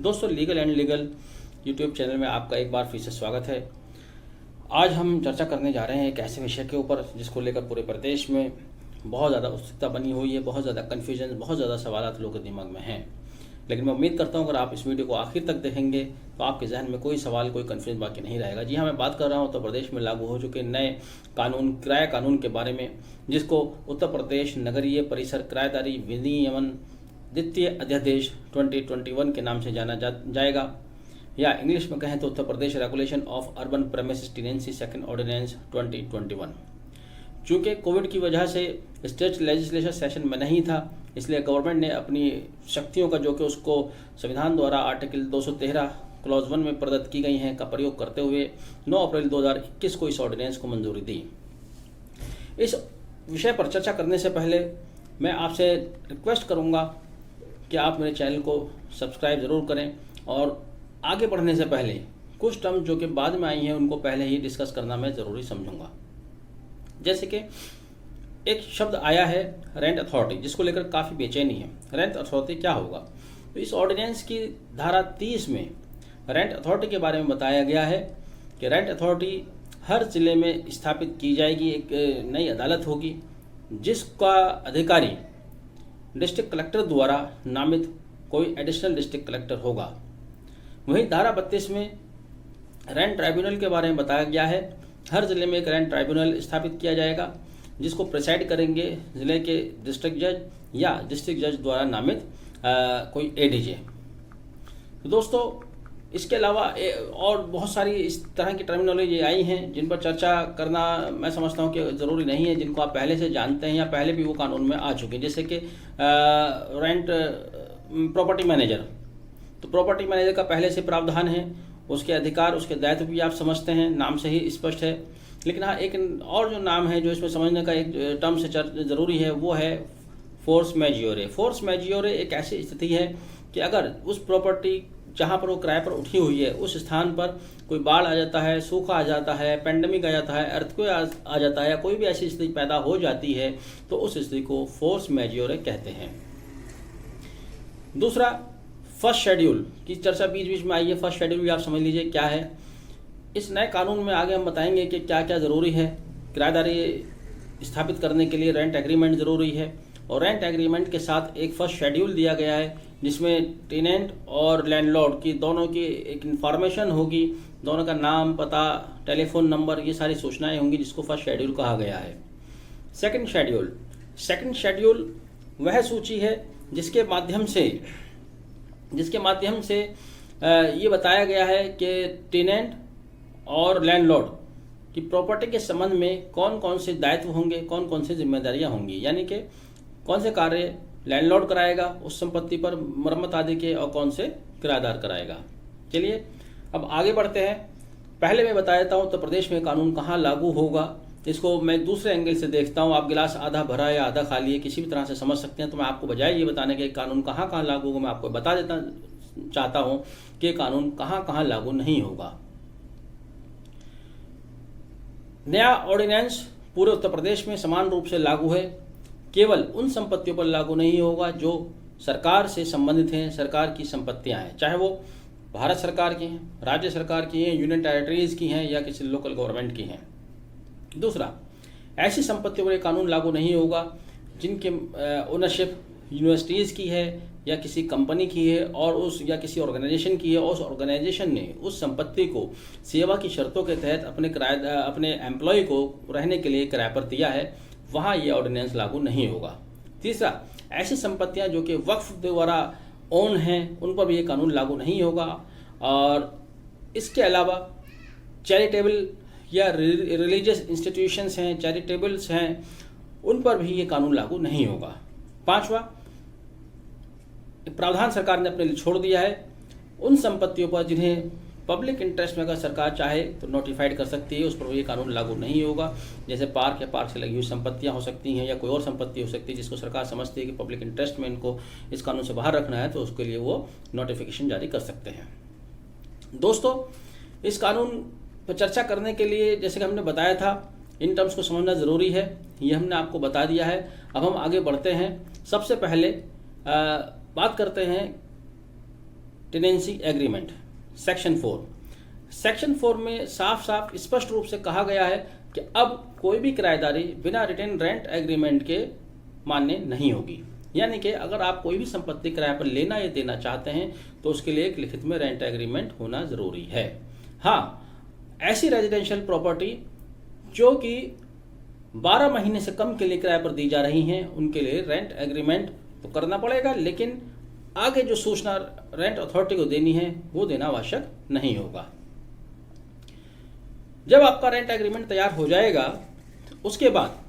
दोस्तों, legal and legal YouTube channel में आपका एक बार फिर से स्वागत है। आज हम चर्चा करने जा रहे हैं एक ऐसे विषय के ऊपर जिसको लेकर पूरे प्रदेश में बहुत ज़्यादा उत्सुकता बनी हुई है, बहुत ज़्यादा कन्फ्यूजन, बहुत ज़्यादा सवाल लोगों के दिमाग में हैं। लेकिन मैं उम्मीद करता हूं अगर आप इस वीडियो को आखिर तक देखेंगे तो आपके जहन में कोई सवाल, कोई कन्फ्यूजन बाकी नहीं रहेगा। जी हाँ, मैं बात कर रहा हूं उत्तर प्रदेश में लागू हो चुके नए कानून, किराया कानून के बारे में, जिसको उत्तर प्रदेश नगरीय परिसर किराएदारी विनियमन द्वितीय अध्यादेश 2021 के नाम से जाना जाएगा, या इंग्लिश में कहें तो Uttar Pradesh regulation of urban premises tenancy second ordinance 2021। चूँकि कोविड की वजह से स्टेट लेजिस्लेशन सेशन में नहीं था, इसलिए गवर्नमेंट ने अपनी शक्तियों का, जो कि उसको संविधान द्वारा आर्टिकल 213 क्लॉज 1 में प्रदत्त की गई हैं, का प्रयोग करते हुए 9 अप्रैल 2021 को इस ऑर्डिनेंस को मंजूरी दी। इस विषय पर चर्चा करने से पहले मैं आपसे रिक्वेस्ट करूंगा कि आप मेरे चैनल को सब्सक्राइब ज़रूर करें, और आगे बढ़ने से पहले कुछ टर्म जो कि बाद में आई हैं उनको पहले ही डिस्कस करना मैं ज़रूरी समझूंगा। जैसे कि एक शब्द आया है रेंट अथॉरिटी, जिसको लेकर काफ़ी बेचैनी है। रेंट अथॉरिटी क्या होगा? तो इस ऑर्डिनेंस की धारा 30 में रेंट अथॉरिटी के बारे में बताया गया है कि रेंट अथॉरिटी हर ज़िले में स्थापित की जाएगी। एक नई अदालत होगी जिसका अधिकारी डिस्ट्रिक्ट कलेक्टर द्वारा नामित कोई एडिशनल डिस्ट्रिक्ट कलेक्टर होगा। वहीं धारा 32 में रेंट ट्राइब्यूनल के बारे में बताया गया है। हर ज़िले में एक रेंट ट्राइब्यूनल स्थापित किया जाएगा जिसको प्रिसाइड करेंगे ज़िले के डिस्ट्रिक्ट जज या डिस्ट्रिक्ट जज द्वारा नामित कोई एडीजे। तो दोस्तों, इसके अलावा और बहुत सारी इस तरह की टर्मिनोलॉजी आई हैं जिन पर चर्चा करना मैं समझता हूं कि ज़रूरी नहीं है, जिनको आप पहले से जानते हैं या पहले भी वो कानून में आ चुके हैं। जैसे कि रेंट प्रॉपर्टी मैनेजर, तो प्रॉपर्टी मैनेजर का पहले से प्रावधान है, उसके अधिकार, उसके दायित्व भी आप समझते हैं, नाम से ही स्पष्ट है। लेकिन हाँ, एक और जो नाम है जो इसमें समझने का एक टर्म से ज़रूरी है, वो है फोर्स मैज्योरे। फोर्स मैज्योरे एक ऐसी स्थिति है कि अगर उस प्रॉपर्टी जहाँ पर वो किराए पर उठी हुई है उस स्थान पर कोई बाढ़ आ जाता है, सूखा आ जाता है, पेंडेमिक आ जाता है, अर्थक्वेक आ जाता है, या कोई भी ऐसी स्थिति पैदा हो जाती है तो उस स्थिति को फोर्स मैज्योरे कहते हैं। दूसरा, फर्स्ट शेड्यूल की चर्चा बीच बीच में आई है। फर्स्ट शेड्यूल भी आप समझ लीजिए क्या है। इस नए कानून में आगे हम बताएंगे कि क्या क्या ज़रूरी है। किराएदारी स्थापित करने के लिए रेंट एग्रीमेंट ज़रूरी है, और रेंट एग्रीमेंट के साथ एक फर्स्ट शेड्यूल दिया गया है जिसमें टेनेंट और लैंडलॉर्ड की दोनों की एक इन्फॉर्मेशन होगी, दोनों का नाम, पता, टेलीफोन नंबर, ये सारी सूचनाएं होंगी, जिसको फर्स्ट शेड्यूल कहा गया है। सेकंड शेड्यूल वह सूची है जिसके माध्यम से ये बताया गया है कि टेनेंट और लैंडलॉर्ड की प्रॉपर्टी के संबंध में कौन कौन से दायित्व होंगे, कौन कौन से जिम्मेदारियां होंगी, यानी कि कौन से कार्य लैंडलॉर्ड कराएगा उस संपत्ति पर मरम्मत आदि के, और कौन से किराएदार कराएगा। चलिए अब आगे बढ़ते हैं। पहले मैं बता देता हूँ उत्तर प्रदेश में कानून कहाँ लागू होगा। इसको मैं दूसरे एंगल से देखता हूँ। आप गिलास आधा भरा या आधा खाली है, किसी भी तरह से समझ सकते हैं। तो मैं आपको बजाय ये बताने के कानून कहाँ कहाँ लागू होगा, मैं आपको बता देता चाहता हूँ कि कानून कहाँ कहाँ लागू नहीं होगा। नया ऑर्डिनेंस पूरे उत्तर प्रदेश में समान रूप से लागू है। केवल उन संपत्तियों पर लागू नहीं होगा जो सरकार से संबंधित हैं, सरकार की संपत्तियां हैं, चाहे वो भारत सरकार की हैं, राज्य सरकार की हैं, यूनियन टेरिटरीज की हैं, या किसी लोकल गवर्नमेंट की हैं। दूसरा, ऐसी संपत्तियों पर कानून लागू नहीं होगा जिनके ओनरशिप यूनिवर्सिटीज़ की है या किसी कंपनी की है, और किसी ऑर्गेनाइजेशन की है, और उस ऑर्गेनाइजेशन ने उस संपत्ति को सेवा की शर्तों के तहत अपने एम्प्लॉय को रहने के लिए किराए पर दिया है, वहाँ ये ऑर्डिनेंस लागू नहीं होगा। तीसरा, ऐसी संपत्तियाँ जो कि वक्फ द्वारा ओन हैं उन पर भी ये कानून लागू नहीं होगा। और इसके अलावा चैरिटेबल या रिलीजियस इंस्टीट्यूशंस हैं, चैरिटेबल्स हैं, उन पर भी ये कानून लागू नहीं होगा। पांचवा, प्रावधान सरकार ने अपने लिए छोड़ दिया है उन संपत्तियों पर जिन्हें पब्लिक इंटरेस्ट में अगर सरकार चाहे तो नोटिफाइड कर सकती है, उस पर ये कानून लागू नहीं होगा। जैसे पार्क या पार्क से लगी हुई संपत्तियां हो सकती हैं, या कोई और संपत्ति हो सकती है जिसको सरकार समझती है कि पब्लिक इंटरेस्ट में इनको इस कानून से बाहर रखना है, तो उसके लिए वो नोटिफिकेशन जारी कर सकते हैं। दोस्तों, इस कानून पर चर्चा करने के लिए जैसे कि हमने बताया था, इन टर्म्स को समझना ज़रूरी है, ये हमने आपको बता दिया है। अब हम आगे बढ़ते हैं। सबसे पहले बात करते हैं टेनेंसी एग्रीमेंट सेक्शन 4। सेक्शन 4 में साफ साफ स्पष्ट रूप से कहा गया है कि अब कोई भी किराएदारी बिना रिटेन रेंट एग्रीमेंट के मान्य नहीं होगी। यानी कि अगर आप कोई भी संपत्ति किराए पर लेना या देना चाहते हैं तो उसके लिए एक लिखित में रेंट एग्रीमेंट होना जरूरी है। हाँ, ऐसी रेजिडेंशियल प्रॉपर्टी जो कि 12 महीने से कम के लिए किराए पर दी जा रही हैं उनके लिए रेंट एग्रीमेंट तो करना पड़ेगा, लेकिन आगे जो सूचना रेंट अथॉरिटी को देनी है वो देना आवश्यक नहीं होगा। जब आपका रेंट एग्रीमेंट तैयार हो जाएगा उसके बाद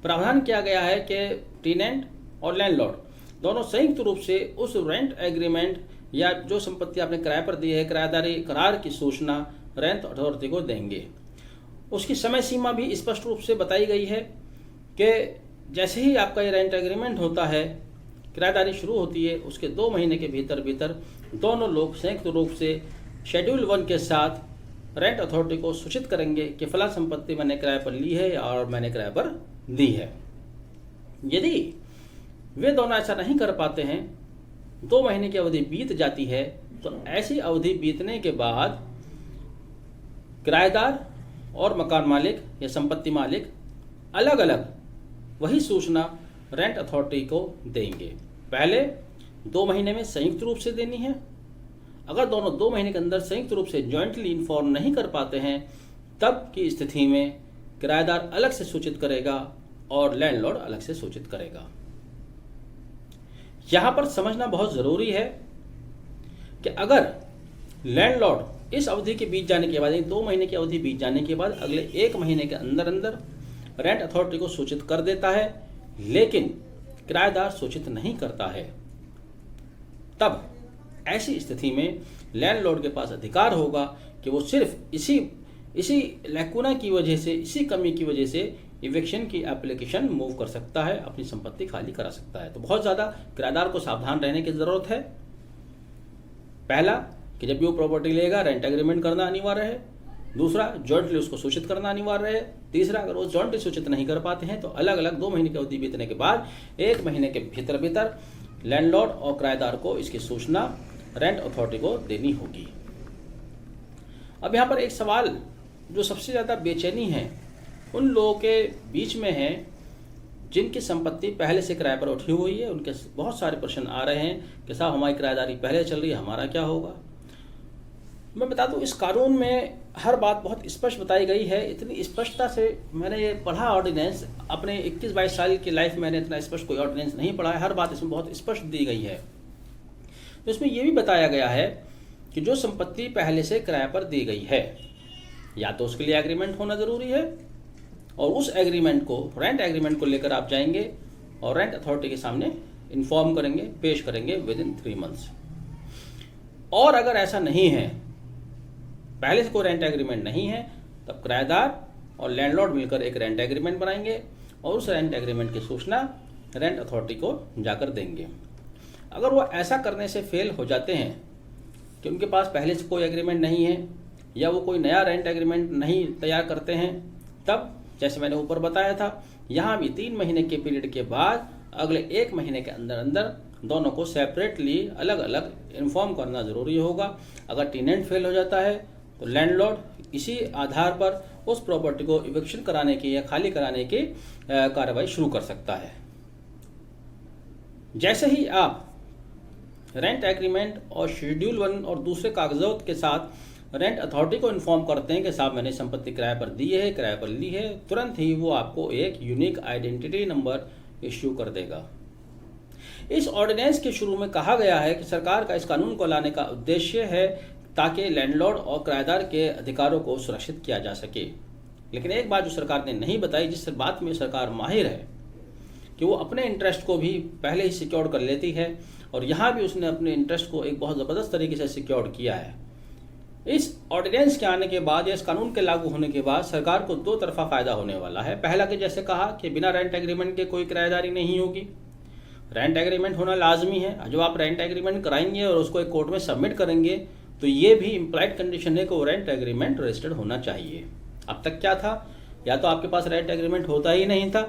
प्रावधान किया गया है कि टेनेंट और लैंडलॉर्ड दोनों संयुक्त रूप से उस रेंट एग्रीमेंट या जो संपत्ति आपने किराए पर दी है किराएदारी करार की सूचना रेंट अथॉरिटी को देंगे। उसकी समय सीमा भी स्पष्ट रूप से बताई गई है कि जैसे ही आपका ये रेंट एग्रीमेंट होता है, किराएदारी शुरू होती है, उसके 2 महीने के भीतर भीतर दोनों लोग संयुक्त रूप से शेड्यूल 1 के साथ रेंट अथॉरिटी को सूचित करेंगे कि फला संपत्ति मैंने किराए पर ली है और मैंने किराए पर दी है। यदि वे दोनों ऐसा नहीं कर पाते हैं, 2 महीने की अवधि बीत जाती है, तो ऐसी अवधि बीतने के बाद किराएदार और मकान मालिक या संपत्ति मालिक अलग अलग वही सूचना रेंट अथॉरिटी को देंगे। पहले 2 महीने में संयुक्त रूप से देनी है। अगर दोनों 2 महीने के अंदर संयुक्त रूप से जॉइंटली इन्फॉर्म नहीं कर पाते हैं, तब की स्थिति में किराएदार अलग से सूचित करेगा और लैंडलॉर्ड अलग से सूचित करेगा। यहां पर समझना बहुत जरूरी है कि अगर लैंडलॉर्ड इस अवधि के बीत जाने के बाद, 2 महीने की अवधि बीत जाने के बाद अगले 1 महीने के अंदर अंदर रेंट अथॉरिटी को सूचित कर देता है, लेकिन किराएदार सूचित नहीं करता है, तब ऐसी स्थिति में लैंडलॉर्ड के पास अधिकार होगा कि वो सिर्फ इसी लैकुना की वजह से, इसी कमी की वजह से इविक्शन की एप्लीकेशन मूव कर सकता है, अपनी संपत्ति खाली करा सकता है। तो बहुत ज्यादा किराएदार को सावधान रहने की जरूरत है। पहला कि जब भी वो प्रॉपर्टी लेगा रेंट एग्रीमेंट करना अनिवार्य है। दूसरा, जॉइंटली उसको सूचित करना अनिवार्य है। तीसरा, अगर वो जॉइंटली सूचित नहीं कर पाते हैं तो अलग अलग 2 महीने की अवधि बीतने के बाद 1 महीने के भीतर भीतर लैंडलॉर्ड और किराएदार को इसकी सूचना रेंट अथॉरिटी को देनी होगी। अब यहाँ पर एक सवाल जो सबसे ज्यादा बेचैनी है उन लोगों के बीच में है जिनकी संपत्ति पहले से किराए पर उठी हुई है। उनके बहुत सारे प्रश्न आ रहे हैं कि साहब हमारी किराएदारी पहले चल रही है, हमारा क्या होगा। मैं बता दूं, इस कानून में हर बात बहुत स्पष्ट बताई गई है। इतनी स्पष्टता से मैंने ये पढ़ा ऑर्डिनेंस, अपने 21-22 साल की लाइफ में मैंने इतना स्पष्ट कोई ऑर्डिनेंस नहीं पढ़ा है। हर बात इसमें बहुत स्पष्ट दी गई है। तो इसमें यह भी बताया गया है कि जो संपत्ति पहले से किराए पर दी गई है, या तो उसके लिए एग्रीमेंट होना जरूरी है और उस एग्रीमेंट को, रेंट एग्रीमेंट को लेकर आप जाएंगे और रेंट अथॉरिटी के सामने इन्फॉर्म करेंगे, पेश करेंगे विदिन 3 मंथ्स। और अगर ऐसा नहीं है, पहले से कोई रेंट एग्रीमेंट नहीं है, तब किराएदार और लैंडलॉर्ड मिलकर एक रेंट एग्रीमेंट बनाएंगे और उस रेंट एग्रीमेंट की सूचना रेंट अथॉरिटी को जाकर देंगे। अगर वो ऐसा करने से फेल हो जाते हैं कि उनके पास पहले से कोई एग्रीमेंट नहीं है या वो कोई नया रेंट एग्रीमेंट नहीं तैयार करते हैं, तब जैसे मैंने ऊपर बताया था, यहाँ भी 3 महीने के पीरियड के बाद अगले 1 महीने के अंदर अंदर दोनों को सेपरेटली अलग अलग इन्फॉर्म करना जरूरी होगा। अगर टेनेंट फेल हो जाता है तो लैंडलॉर्ड इसी आधार पर उस प्रॉपर्टी को इविक्शन कराने की या खाली कराने की कार्रवाई शुरू कर सकता है। जैसे ही आप रेंट एग्रीमेंट और शेड्यूल 1 और दूसरे कागजात के साथ रेंट अथॉरिटी को इन्फॉर्म करते हैं कि साहब मैंने संपत्ति किराए पर दी है, किराए पर ली है, तुरंत ही वो आपको एक यूनिक आइडेंटिटी नंबर इश्यू कर देगा। इस ऑर्डिनेंस के शुरू में कहा गया है कि सरकार का इस कानून को लाने का उद्देश्य है ताकि लैंडलॉर्ड और किराएदार के अधिकारों को सुरक्षित किया जा सके। लेकिन एक बात जो सरकार ने नहीं बताई, जिस बात में सरकार माहिर है, कि वो अपने इंटरेस्ट को भी पहले ही सिक्योर कर लेती है और यहाँ भी उसने अपने इंटरेस्ट को एक बहुत ज़बरदस्त तरीके से सिक्योर किया है। इस ऑर्डिनेंस के आने के बाद या इस कानून के लागू होने के बाद सरकार को 2 तरफा फायदा होने वाला है। पहला कि जैसे कहा कि बिना रेंट एग्रीमेंट के कोई किराएदारी नहीं होगी, रेंट एग्रीमेंट होना लाजमी है। जब आप रेंट एग्रीमेंट कराएंगे और उसको एक कोर्ट में सबमिट करेंगे तो ये भी इम्प्लाइड कंडीशन है कि वो रेंट एग्रीमेंट रजिस्टर्ड होना चाहिए। अब तक क्या था, या तो आपके पास रेंट एग्रीमेंट होता ही नहीं था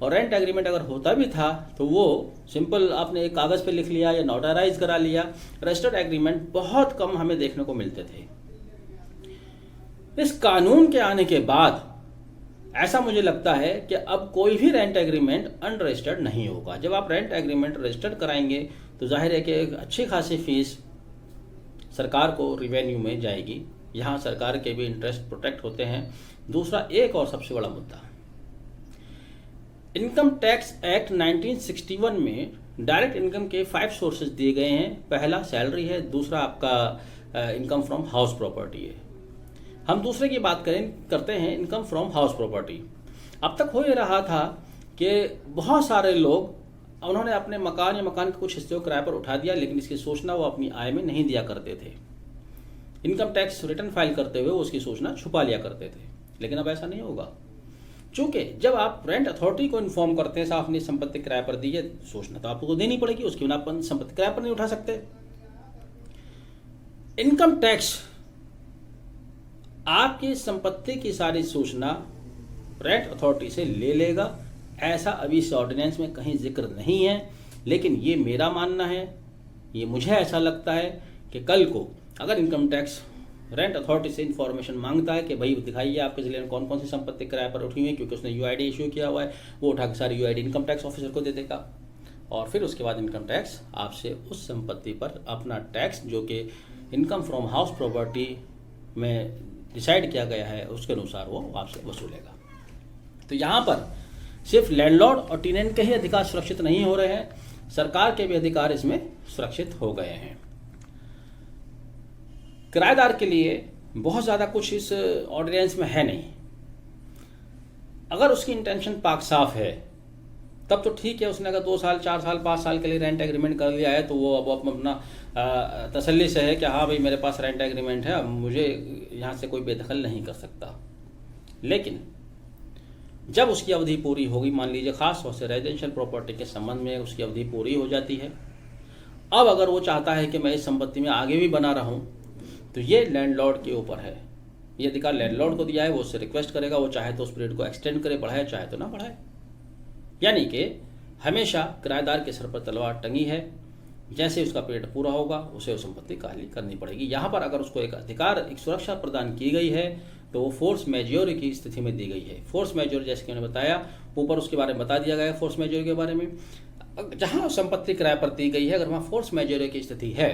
और रेंट एग्रीमेंट अगर होता भी था तो वो सिंपल आपने एक कागज़ पे लिख लिया या नोटराइज करा लिया। रजिस्टर्ड एग्रीमेंट बहुत कम हमें देखने को मिलते थे। इस कानून के आने के बाद ऐसा मुझे लगता है कि अब कोई भी रेंट एग्रीमेंट अनरजिस्टर्ड नहीं होगा। जब आप रेंट एग्रीमेंट रजिस्टर्ड कराएंगे तो जाहिर है कि एक अच्छी खासी फीस सरकार को रिवेन्यू में जाएगी। यहाँ सरकार के भी इंटरेस्ट प्रोटेक्ट होते हैं। दूसरा एक और सबसे बड़ा मुद्दा, इनकम टैक्स एक्ट 1961 में डायरेक्ट इनकम के 5 सोर्सेज दिए गए हैं। पहला सैलरी है, दूसरा आपका इनकम फ्रॉम हाउस प्रॉपर्टी है। हम दूसरे की बात करते हैं इनकम फ्रॉम हाउस प्रॉपर्टी। अब तक हो ये रहा था कि बहुत सारे लोग उन्होंने अपने मकान या मकान के कुछ हिस्से को किराए पर उठा दिया, लेकिन इसकी सूचना वो अपनी आय में नहीं दिया करते थे। इनकम टैक्स रिटर्न फाइल करते हुए वो उसकी सूचना छुपा लिया करते थे। लेकिन अब ऐसा नहीं होगा, क्योंकि जब आप रेंट अथॉरिटी को इन्फॉर्म करते हैं साहब अपनी संपत्ति किराए पर दी है, सूचना तो आपको देनी पड़ेगी, उसके बिना आप संपत्ति किराए पर नहीं उठा सकते। इनकम टैक्स आपकी संपत्ति की सारी सूचना रेंट अथॉरिटी से ले लेगा। ऐसा अभी इस ऑर्डिनेंस में कहीं जिक्र नहीं है, लेकिन ये मेरा मानना है, ये मुझे ऐसा लगता है कि कल को अगर इनकम टैक्स रेंट अथॉरिटी से इंफॉर्मेशन मांगता है कि भाई दिखाइए आपके ज़िले में कौन कौन सी संपत्ति किराए पर उठी हुई है, क्योंकि उसने यूआईडी इशू किया हुआ है, वो उठा के सारी यूआईडी इनकम टैक्स ऑफिसर को दे देगा और फिर उसके बाद इनकम टैक्स आपसे उस संपत्ति पर अपना टैक्स जो कि इनकम फ्रॉम हाउस प्रॉपर्टी में डिसाइड किया गया है उसके अनुसार वो आपसे वसूलेगा। तो यहाँ पर सिर्फ लैंडलॉर्ड और टेनेंट के ही अधिकार सुरक्षित नहीं हो रहे हैं, सरकार के भी अधिकार इसमें सुरक्षित हो गए हैं। किराएदार के लिए बहुत ज़्यादा कुछ इस ऑर्डिनेंस में है नहीं। अगर उसकी इंटेंशन पाक साफ है तब तो ठीक है, उसने अगर 2 साल 4 साल 5 साल के लिए रेंट एग्रीमेंट कर लिया है तो वो अब अपना तसल्ली से है कि हाँ भाई मेरे पास रेंट एग्रीमेंट है, अब मुझे यहाँ से कोई बेदखल नहीं कर सकता। लेकिन जब उसकी अवधि पूरी होगी, मान लीजिए खास तौर से रेजिडेंशियल प्रॉपर्टी के संबंध में उसकी अवधि पूरी हो जाती है, अब अगर वो चाहता है कि मैं इस संपत्ति में आगे भी बना रहूं तो ये लैंडलॉर्ड के ऊपर है। ये अधिकार लैंडलॉर्ड को दिया है, वो उससे रिक्वेस्ट करेगा, वो चाहे तो उस पीरियड को एक्सटेंड करे, बढ़ाए, चाहे तो ना बढ़ाए। यानी कि हमेशा किराएदार के सर पर तलवार टंगी है, जैसे उसका पीरियड पूरा होगा उसे वो संपत्ति खाली करनी पड़ेगी। यहाँ पर अगर उसको एक अधिकार, एक सुरक्षा प्रदान की गई है तो वो फोर्स मेजोर की स्थिति में दी गई है। फोर्स मेजोर जैसे कि मैंने बताया ऊपर, उसके बारे में बता दिया गया है फोर्स मेजोर के बारे में। जहाँ संपत्ति किराए पर दी गई है, अगर वहाँ फोर्स मेजोर की स्थिति है,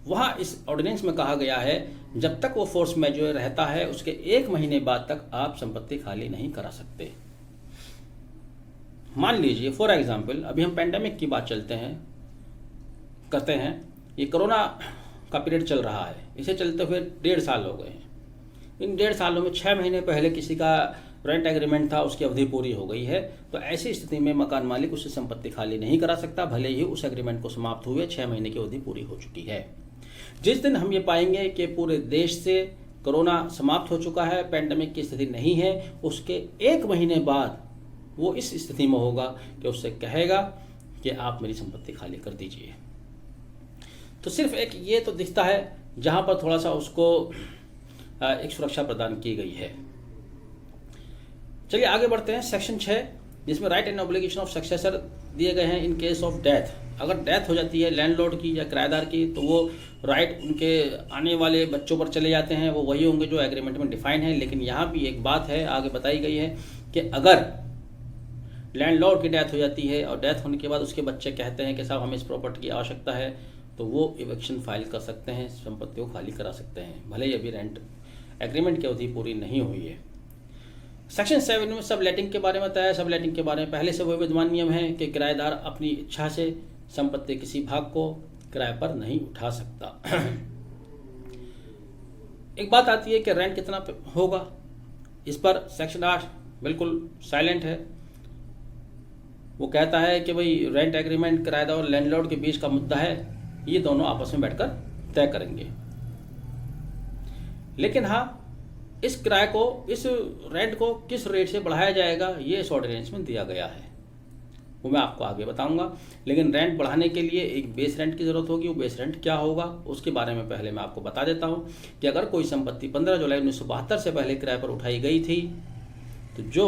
वहाँ इस ऑर्डिनेंस में कहा गया है जब तक वो फोर्स मेजोर रहता है उसके 1 महीने बाद तक आप संपत्ति खाली नहीं करा सकते। मान लीजिए फॉर एग्जाम्पल अभी हम पेंडेमिक की बात करते हैं, ये कोरोना का पीरियड चल रहा है, इसे चलते हुए 1.5 साल हो गए हैं। इन 1.5 सालों में 6 महीने पहले किसी का रेंट एग्रीमेंट था, उसकी अवधि पूरी हो गई है, तो ऐसी स्थिति में मकान मालिक उससे संपत्ति खाली नहीं करा सकता, भले ही उस एग्रीमेंट को समाप्त हुए 6 महीने की अवधि पूरी हो चुकी है। जिस दिन हम ये पाएंगे कि पूरे देश से कोरोना समाप्त हो चुका है, पेंडेमिक की स्थिति नहीं है, उसके 1 महीने बाद वो इस स्थिति में होगा कि उससे कहेगा कि आप मेरी संपत्ति खाली कर दीजिए। तो सिर्फ एक ये तो दिखता है जहां पर थोड़ा सा उसको एक सुरक्षा प्रदान की गई है। चलिए आगे बढ़ते हैं। सेक्शन 6 जिसमें right and obligation of successor दिए गए हैं इन केस ऑफ डेथ। अगर डेथ हो जाती है लैंडलॉर्ड की या किराएदार की तो वो राइट उनके आने वाले बच्चों पर चले जाते हैं, वो वही होंगे जो एग्रीमेंट में डिफाइन है। लेकिन यहाँ भी एक बात है आगे बताई गई है कि अगर लैंडलॉर्ड की डेथ हो जाती है और डेथ होने के बाद उसके बच्चे कहते हैं कि साहब हमें इस प्रॉपर्टी की आवश्यकता है, तो वो इवेक्शन फाइल कर सकते हैं, संपत्ति को खाली करा सकते हैं, भले ही अभी रेंट एग्रीमेंट की अवधि पूरी नहीं हुई है। सेक्शन 7 में सब लेटिंग के बारे में बताया। सब लेटिंग के बारे में पहले से वो विद्यमान नियम है कि किराएदार अपनी इच्छा से संपत्ति किसी भाग को किराए पर नहीं उठा सकता। एक बात आती है कि रेंट कितना होगा, इस पर सेक्शन 8 बिल्कुल साइलेंट है। वो कहता है कि भाई रेंट एग्रीमेंट किराएदार और लैंडलॉर्ड के बीच का मुद्दा है, ये दोनों आपस में बैठकर तय करेंगे। लेकिन हाँ, इस किराए को, इस रेंट को किस रेट से बढ़ाया जाएगा ये इस ऑर्डिनेंस में दिया गया है, वो मैं आपको आगे बताऊंगा। लेकिन रेंट बढ़ाने के लिए एक बेस रेंट की जरूरत होगी। वो बेस रेंट क्या होगा उसके बारे में पहले मैं आपको बता देता हूं कि अगर कोई संपत्ति 15 जुलाई 1972 से पहले किराए पर उठाई गई थी तो जो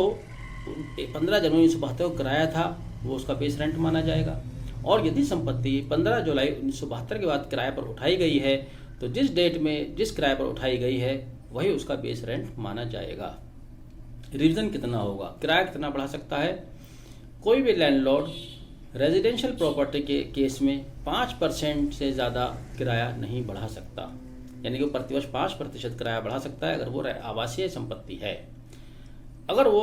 15 जनवरी 1972 को किराया था वो उसका बेस रेंट माना जाएगा। और यदि संपत्ति 15 जुलाई 1972 के बाद किराए पर उठाई गई है तो जिस डेट में जिस किराए पर उठाई गई है वही उसका बेस रेंट माना जाएगा। रिविजन कितना होगा, किराया कितना बढ़ा सकता है? कोई भी लैंडलॉर्ड रेजिडेंशियल प्रॉपर्टी के केस में 5% से ज़्यादा किराया नहीं बढ़ा सकता, यानी कि प्रतिवर्ष 5% किराया बढ़ा सकता है अगर वो आवासीय संपत्ति है। अगर वो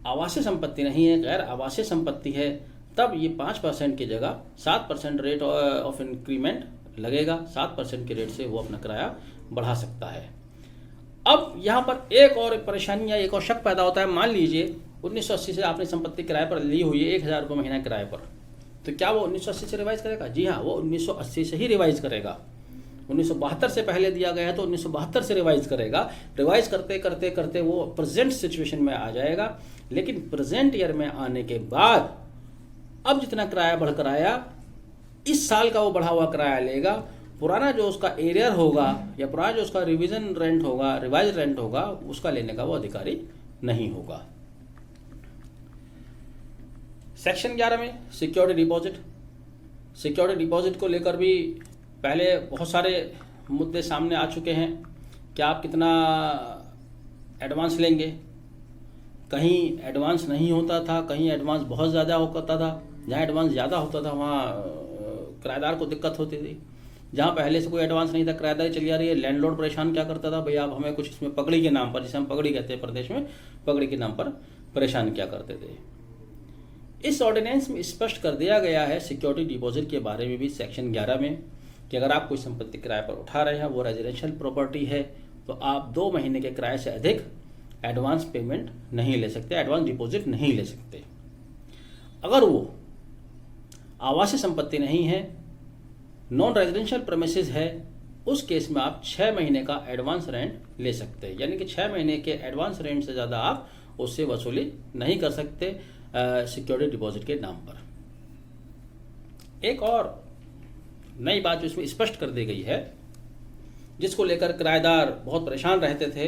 आवासीय संपत्ति नहीं है, गैर आवासीय संपत्ति है, तब ये 5% की जगह 7% रेट ऑफ इंक्रीमेंट लगेगा। 7% के रेट से वो अपना किराया बढ़ा सकता है। अब यहाँ पर एक और परेशानी या एक और शक पैदा होता है। मान लीजिए 1980 से आपने संपत्ति किराए पर ली हुई है 1000 रुपये महीना किराए पर, तो क्या वो 1980 से रिवाइज करेगा? जी हाँ, वो 1980 से ही रिवाइज करेगा। 1972 से पहले दिया गया है तो 1972 से रिवाइज करेगा। रिवाइज करते करते करते वो प्रेजेंट सिचुएशन में आ जाएगा। लेकिन प्रेजेंट ईयर में आने के बाद अब जितना किराया बढ़ कर आया, इस साल का वो बढ़ा हुआ किराया लेगा। पुराना जो उसका एरियर होगा या पुराना जो उसका रिवीजन रेंट होगा, रिवाइज रेंट होगा, उसका लेने का वो अधिकारी नहीं होगा। सेक्शन 11 में सिक्योरिटी डिपॉजिट। सिक्योरिटी डिपॉजिट को लेकर भी पहले बहुत सारे मुद्दे सामने आ चुके हैं कि आप कितना एडवांस लेंगे। कहीं एडवांस नहीं होता था, कहीं एडवांस बहुत ज़्यादा होता था। जहाँ एडवांस ज़्यादा होता था वहाँ किराएदार को दिक्कत होती थी। जहाँ पहले से कोई एडवांस नहीं था, किराएदारी चली आ रही है, लैंडलॉर्ड परेशान क्या करता था, भैया आप हमें कुछ इसमें पगड़ी के नाम पर, जिसे हम पगड़ी कहते हैं प्रदेश में, पगड़ी के नाम पर परेशान क्या करते थे। इस ऑर्डिनेंस में स्पष्ट कर दिया गया है सिक्योरिटी डिपॉजिट के बारे में भी सेक्शन 11 में कि अगर आप कोई संपत्ति किराए पर उठा रहे हैं, वो रेजिडेंशियल प्रॉपर्टी है, तो आप 2 महीने के किराए से अधिक एडवांस पेमेंट नहीं ले सकते, एडवांस डिपॉजिट नहीं ले सकते। अगर वो आवासीय संपत्ति नहीं है, नॉन रेजिडेंशियल प्रेमिसेस है, उस केस में आप 6 महीने का एडवांस रेंट ले सकते हैं। यानी कि 6 महीने के एडवांस रेंट से ज़्यादा आप उससे वसूली नहीं कर सकते सिक्योरिटी डिपॉजिट के नाम पर। एक और नई बात जो इसमें स्पष्ट कर दी गई है, जिसको लेकर किराएदार बहुत परेशान रहते थे,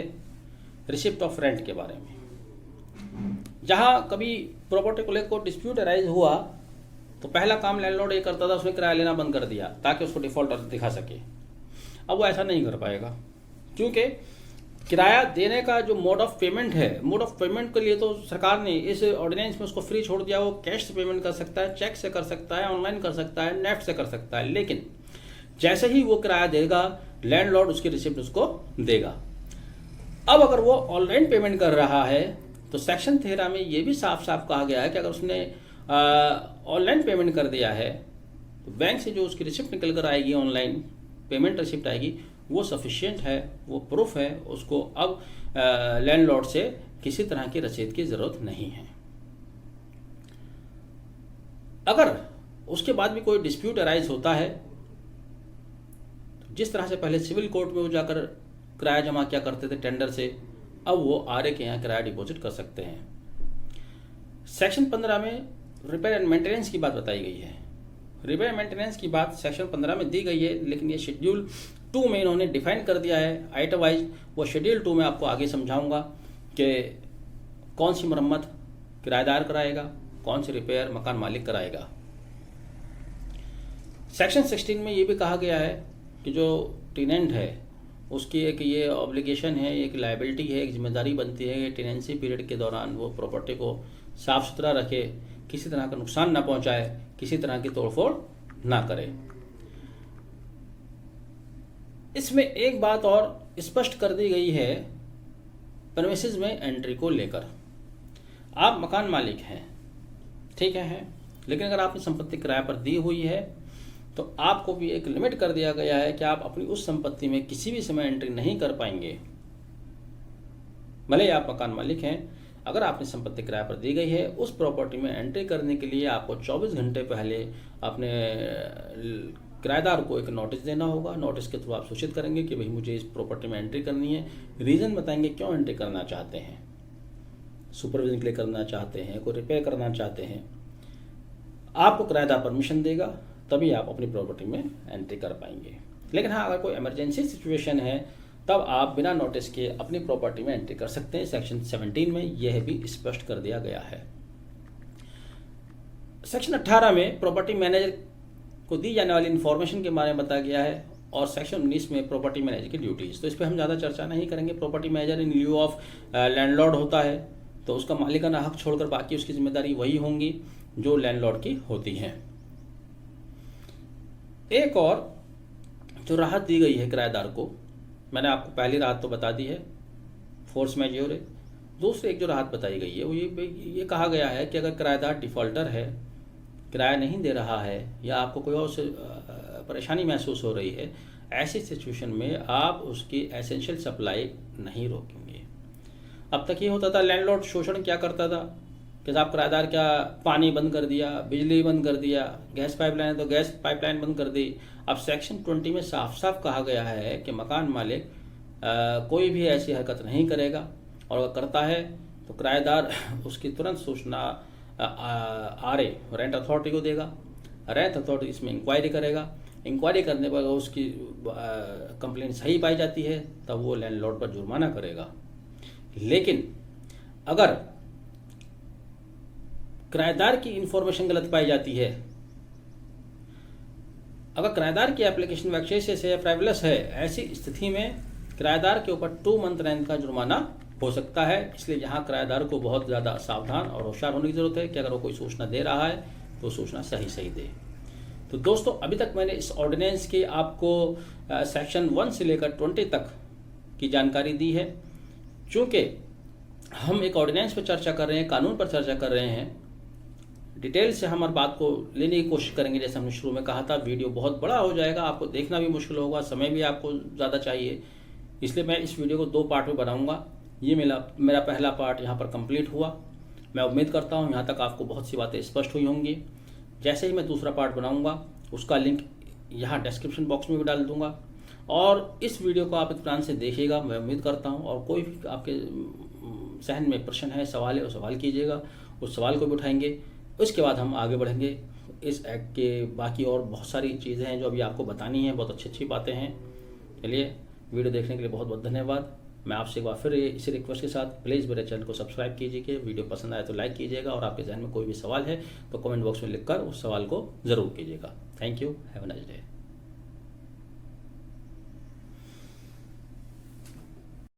रिसिप्ट ऑफ रेंट के बारे में। जहां कभी प्रॉपर्टी को लेकर डिस्प्यूट अराइज हुआ तो पहला काम लैंडलॉर्ड ये करता था, उसने किराया लेना बंद कर दिया ताकि उसको डिफॉल्ट दिखा सके। अब वो ऐसा नहीं कर पाएगा, क्योंकि किराया देने का जो मोड ऑफ पेमेंट है, मोड ऑफ पेमेंट के लिए तो सरकार ने इस ऑर्डिनेंस में उसको फ्री छोड़ दिया। वो कैश से पेमेंट कर सकता है, चेक से कर सकता है, ऑनलाइन कर सकता है, नेफ्ट से कर सकता है। लेकिन जैसे ही वो किराया देगा, लैंडलॉर्ड उसकी रिसिप्ट उसको देगा। अब अगर वो ऑनलाइन पेमेंट कर रहा है तो सेक्शन 13 में ये भी साफ साफ कहा गया है कि अगर उसने ऑनलाइन पेमेंट कर दिया है तो बैंक से जो उसकी रिसिप्ट निकल कर आएगी, ऑनलाइन पेमेंट रिसिप्ट आएगी, वो सफिशिएंट है, वो प्रूफ है। उसको अब लैंडलॉर्ड से किसी तरह की रसीद की ज़रूरत नहीं है। अगर उसके बाद भी कोई डिस्प्यूट अराइज होता है, तो जिस तरह से पहले सिविल कोर्ट में वो जाकर किराया जमा क्या करते थे टेंडर से, अब वो आरए के यहाँ किराया डिपॉजिट कर सकते हैं। सेक्शन 15 में रिपेयर एंड मेंटेनेंस की बात बताई गई है। रिपेयर एंड मेंटेनेंस की बात सेक्शन 15 में दी गई है, लेकिन ये शेड्यूल 2 में इन्होंने डिफाइन कर दिया है आइटम वाइज। वो शेड्यूल 2 में आपको आगे समझाऊंगा कि कौन सी मरम्मत किराएदार कराएगा, कौन सी रिपेयर मकान मालिक कराएगा। सेक्शन 16 में ये भी कहा गया है कि जो टेनेंट है उसकी एक ये ऑब्लिगेशन है, एक लायबिलिटी है, एक जिम्मेदारी बनती है कि टेनेंसी पीरियड के दौरान वो प्रॉपर्टी को साफ सुथरा रखे, किसी तरह का नुकसान ना पहुंचाए, किसी तरह की तोड़फोड़ ना करे। इसमें एक बात और स्पष्ट कर दी गई है प्रेमिसेस में एंट्री को लेकर। आप मकान मालिक हैं, ठीक है, लेकिन अगर आपने संपत्ति किराए पर दी हुई है तो आपको भी एक लिमिट कर दिया गया है कि आप अपनी उस संपत्ति में किसी भी समय एंट्री नहीं कर पाएंगे। भले ही आप मकान मालिक हैं, अगर आपने संपत्ति किराए पर दी गई है, उस प्रॉपर्टी में एंट्री करने के लिए आपको 24 घंटे पहले अपने किराएदार को एक नोटिस देना होगा। नोटिस के थ्रू आप सूचित करेंगे कि भाई मुझे इस प्रॉपर्टी में एंट्री करनी है। रीज़न बताएंगे क्यों एंट्री करना चाहते हैं, सुपरविजन के लिए करना चाहते हैं, कोई रिपेयर करना चाहते हैं। आपको किराएदार परमिशन देगा, तभी आप अपनी प्रॉपर्टी में एंट्री कर पाएंगे। लेकिन हाँ, अगर कोई इमरजेंसी सिचुएशन है तब आप बिना नोटिस के अपनी प्रॉपर्टी में एंट्री कर सकते हैं। सेक्शन 17 में यह भी स्पष्ट कर दिया गया है। सेक्शन 18 में प्रॉपर्टी मैनेजर को दी जाने वाली इन्फॉर्मेशन के बारे में बताया गया है और सेक्शन 19 में प्रॉपर्टी मैनेजर की ड्यूटीज। तो इस पर हम ज़्यादा चर्चा नहीं करेंगे। Property manager in lieu of landlord होता है, तो उसका मालिकाना हक छोड़कर बाकी उसकी जिम्मेदारी वही होंगी जो लैंडलॉर्ड की होती हैं। एक और जो राहत दी गई है किराएदार को, मैंने आपको पहली राहत तो बता दी है, फोर्स मैज्योर। दूसरी एक जो राहत बताई गई है वो ये कहा गया है कि अगर किराएदार डिफॉल्टर है, किराया नहीं दे रहा है या आपको कोई और परेशानी महसूस हो रही है, ऐसी सिचुएशन में आप उसकी एसेंशियल सप्लाई नहीं रोकेंगे। अब तक ये होता था, लैंडलॉर्ड शोषण क्या करता था कि आप किराएदार क्या पानी बंद कर दिया, बिजली बंद कर दिया, गैस पाइपलाइन है तो गैस पाइपलाइन बंद कर दी। अब सेक्शन 20 में साफ साफ कहा गया है कि मकान मालिक कोई भी ऐसी हरकत नहीं करेगा और अगर करता है तो किराएदार उसकी तुरंत सूचना आरए रेंट अथॉरिटी को देगा। रेंट अथॉरिटी इसमें इंक्वायरी करेगा। इंक्वायरी करने पर उसकी कंप्लेंट सही पाई जाती है तब वो लैंडलॉर्ड पर जुर्माना करेगा। लेकिन अगर किराएदार की इंफॉर्मेशन गलत पाई जाती है, अगर किराएदार की एप्लीकेशन वैक्सेशियस है, फ्राइवलस है, ऐसी स्थिति में किराएदार के ऊपर 2 मंथ रेंट का जुर्माना हो सकता है। इसलिए यहाँ किराएदार को बहुत ज़्यादा सावधान और होशियार होने की जरूरत है कि अगर वो कोई सूचना दे रहा है तो सूचना सही दे। तो दोस्तों, अभी तक मैंने इस ऑर्डिनेंस के आपको सेक्शन 1 से लेकर 20 तक की जानकारी दी है। चूँकि हम एक ऑर्डिनेंस पर चर्चा कर रहे हैं, कानून पर चर्चा कर रहे हैं, डिटेल से हम हर बात को लेने की कोशिश करेंगे। जैसे हमने शुरू में कहा था, वीडियो बहुत बड़ा हो जाएगा, आपको देखना भी मुश्किल होगा, समय भी आपको ज़्यादा चाहिए। इसलिए मैं इस वीडियो को 2 पार्ट में बनाऊंगा। ये मेरा पहला पार्ट यहाँ पर कंप्लीट हुआ। मैं उम्मीद करता हूँ यहाँ तक आपको बहुत सी बातें स्पष्ट हुई होंगी। जैसे ही मैं दूसरा पार्ट बनाऊंगा उसका लिंक यहाँ डिस्क्रिप्शन बॉक्स में भी डाल दूंगा और इस वीडियो को आप इत्मीनान से देखिएगा, मैं उम्मीद करता हूँ। और कोई भी आपके जहन में प्रश्न है, सवाल है, वो सवाल कीजिएगा, उस सवाल को भी उठाएंगे। उसके बाद हम आगे बढ़ेंगे। इस एक्ट के बाकी और बहुत सारी चीज़ें हैं जो अभी आपको बतानी हैं, बहुत अच्छी बातें हैं। चलिए, वीडियो देखने के लिए बहुत बहुत धन्यवाद। मैं आपसे एक बार फिर इसी रिक्वेस्ट के साथ प्लीज़ मेरे चैनल को सब्सक्राइब कीजिए। वीडियो पसंद आए तो लाइक कीजिएगा और आपके जहन में कोई भी सवाल है तो कमेंट बॉक्स में लिखकर उस सवाल को ज़रूर कीजिएगा। Thank you, have a nice day.